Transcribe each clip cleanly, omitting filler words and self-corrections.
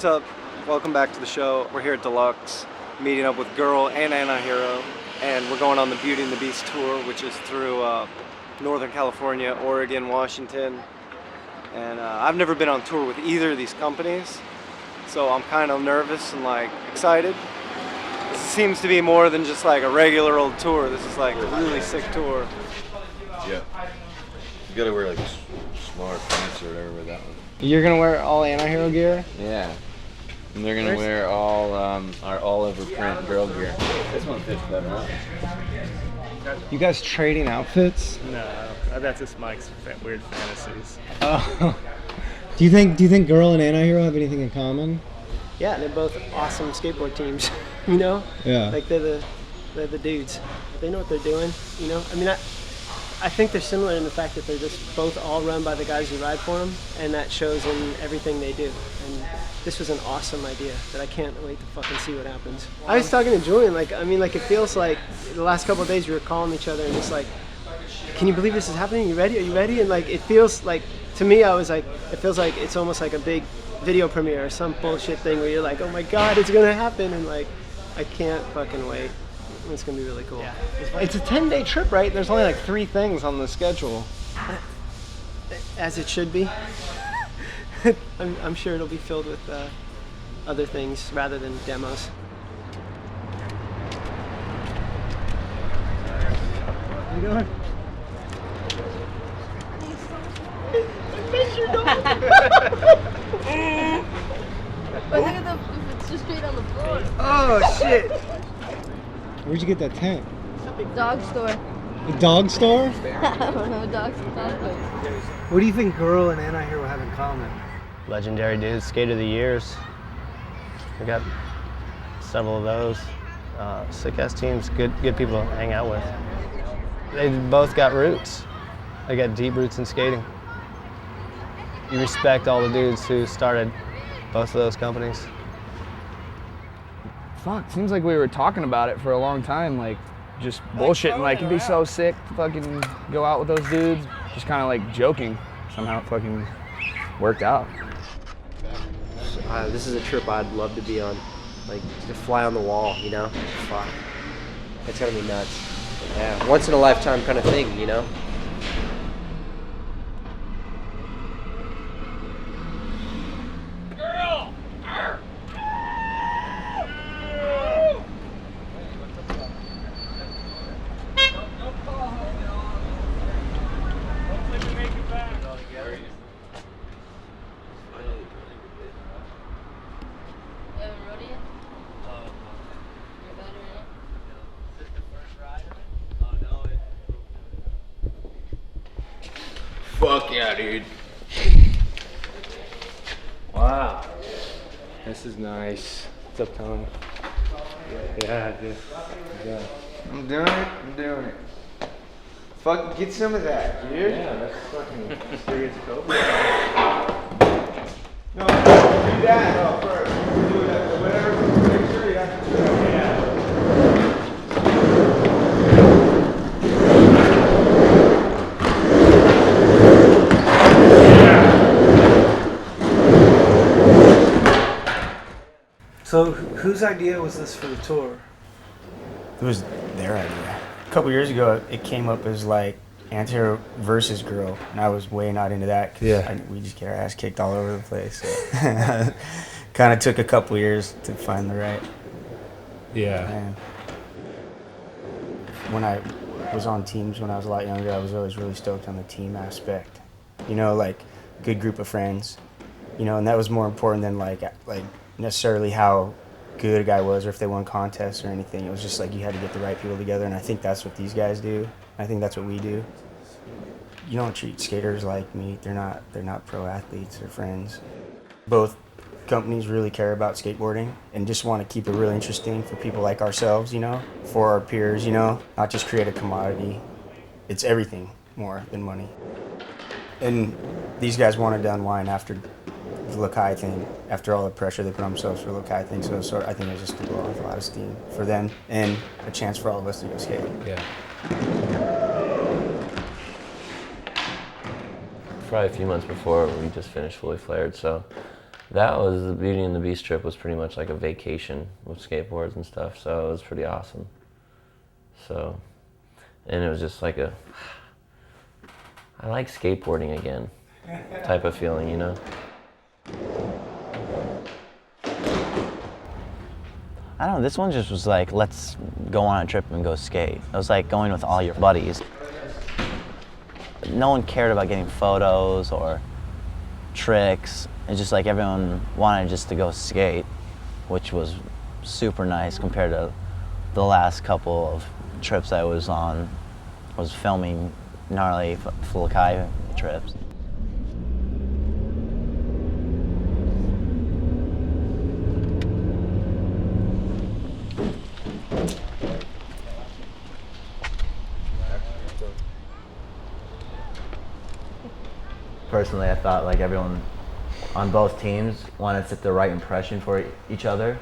what's up? Welcome back to the show. We're here at Deluxe, meeting up with Girl and Anti-Hero, and we're going on the Beauty and the Beast tour, which is through Northern California, Oregon, Washington. And I've never been on tour with either of these companies, so I'm kind of nervous and like excited. This seems to be more than just like a regular old tour. This is like a really sick tour. Yeah. You gotta wear like smart pants or whatever with that one. You're gonna wear all Anti-Hero gear? Yeah. And they're gonna wear all our all-over print girl gear. This one fits better, huh? You guys trading outfits? No, that's just Mike's weird fantasies. Oh. Do you think Girl and Anti-Hero have anything in common? Yeah, they're both awesome skateboard teams. You know? Yeah. Like they're the dudes. They know what they're doing. You know? I mean, I think they're similar in the fact that they're just both all run by the guys who ride for them, and that shows in everything they do. And this was an awesome idea that I can't wait to fucking see what happens. I was talking to Julian, it feels like the last couple of days we were calling each other and just like, can you believe this is happening? Are you ready? And like, it feels like, to me, I was like, it feels like it's almost like a big video premiere or some bullshit thing where you're like, oh my God, it's gonna happen. And like, I can't fucking wait. It's gonna be really cool. Yeah. It's a 10-day trip, right? There's only like 3 things on the schedule. As it should be. I'm sure it'll be filled with other things rather than demos. How you doing? But look at it's just straight on the floor. Oh shit! Where'd you get that tent? Dog store. The dog store? I don't know, dog place. What do you think Girl and Anti-Hero have in common? Legendary dudes, skate of the years. We got several of those. Sick ass teams, good people to hang out with. They both got roots. They got deep roots in skating. You respect all the dudes who started both of those companies. Fuck, seems like we were talking about it for a long time, like just bullshitting, like it'd be so sick to fucking go out with those dudes, just kind of like joking. Somehow it fucking worked out. This is a trip I'd love to be on, like to fly on the wall, you know? Fuck, it's gonna be nuts. Yeah, once in a lifetime kind of thing, you know? Fuck yeah, dude. Wow. This is nice. What's up, Tony? Yeah, dude. Yeah. I'm doing it. Fuck, get some of that, dude. Yeah, that's fucking serious cobra. No, do that first. Do that. Whatever, make sure you have to do it. Yeah. So whose idea was this for the tour? It was their idea. A couple years ago, it came up as like Anti-Hero versus Girl, and I was way not into that. We just get our ass kicked all over the place. So. Kind of took a couple years to find the right. Yeah. Man. When I was on teams when I was a lot younger, I was always really stoked on the team aspect. You know, like good group of friends. You know, and that was more important than like necessarily how good a guy was or if they won contests or anything. It was just like you had to get the right people together, and I think that's what these guys do. I think that's what we do. You don't treat skaters like meat. They're not pro athletes. They're friends. Both companies really care about skateboarding and just want to keep it really interesting for people like ourselves, you know, for our peers, you know, not just create a commodity. It's everything more than money. And these guys wanted to unwind after the Lokai thing, after all the pressure they put on themselves for the Lokai thing. So I think it was just to blow off a lot of steam for them and a chance for all of us to go skate. Yeah. Probably a few months before we just finished Fully Flared, so That was the Beauty and the Beast trip. Was pretty much like a vacation with skateboards and stuff. So it was pretty awesome. So, and it was just like I like skateboarding again type of feeling, you know? I don't know, this one just was like, let's go on a trip and go skate. It was like going with all your buddies. No one cared about getting photos or tricks. It's just like everyone wanted just to go skate, which was super nice compared to the last couple of trips I was on. I was filming gnarly Fulakai trips. Personally, I thought like everyone on both teams wanted to set the right impression for each other.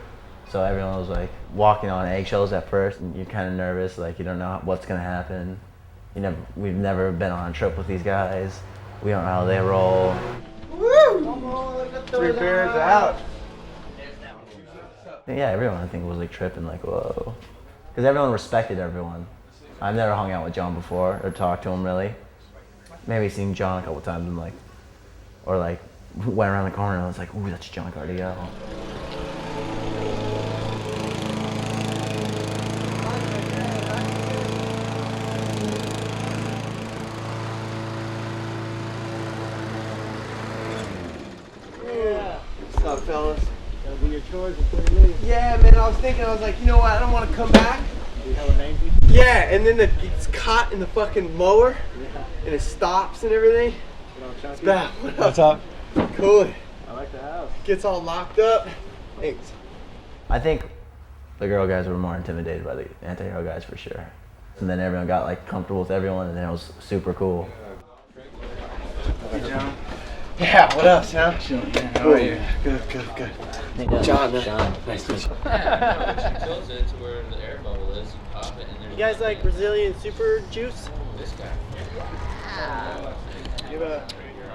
So everyone was like walking on eggshells at first, and you're kind of nervous, like you don't know what's gonna happen. We've never been on a trip with these guys. We don't know how they roll. Woo! 3 bears out. Yeah, everyone I think was like tripping, like whoa, because everyone respected everyone. I've never hung out with John before or talked to him really. Maybe seen John a couple times and like, or like went around the corner and I was like, ooh, that's John Cardio. What's up, fellas? Gotta do your chores before you leave. Yeah, man, I was thinking, I was like, you know what, I don't want to come back. Do you have a name? Yeah, and then it's caught in the fucking mower, and it stops and everything. It's bad. What's up? Cool. I like the house. Gets all locked up. Thanks. I think the girl guys were more intimidated by the anti-hero guys for sure. And then everyone got like comfortable with everyone, and then it was super cool. Hey, John. Yeah, what else, huh? Chilling, man. How are you? Good. John, man. John. Nice to meet you. Yeah, no, she tilts it to where the air bubble is, you pop it, and there's... You guys like Brazilian super juice? This guy. Give a...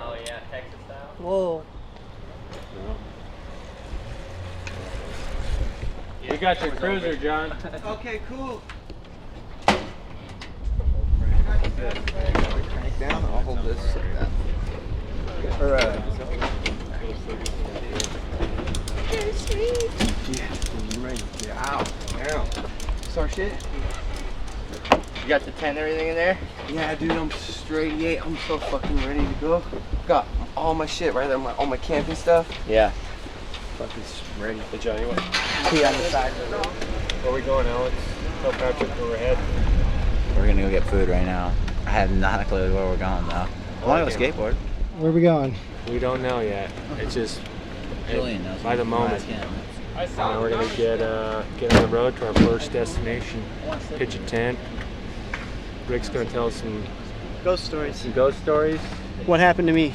Oh yeah, Texas style. Whoa. You got your cruiser, John. Okay, cool. Crank down, I'll hold this like that. Or, Yeah, I'm ready. Ow. Start shit? You got the tent and everything in there? Yeah, dude, I'm straight. Yeah, I'm so fucking ready to go. Got all my shit right there, all my camping stuff. Yeah. Fucking ready. Hey, John, you want... Key on the side. Where are we going, Alex? Tell Patrick where we're headed. We're gonna go get food right now. I have not a clue where we're going though. I wanna go skateboard. Where are we going? We don't know yet. It's just Julian knows. by the moment. Now we're gonna get on the road to our first destination. Pitch a tent. Rick's gonna tell us some Ghost stories. ghost stories. What happened to me?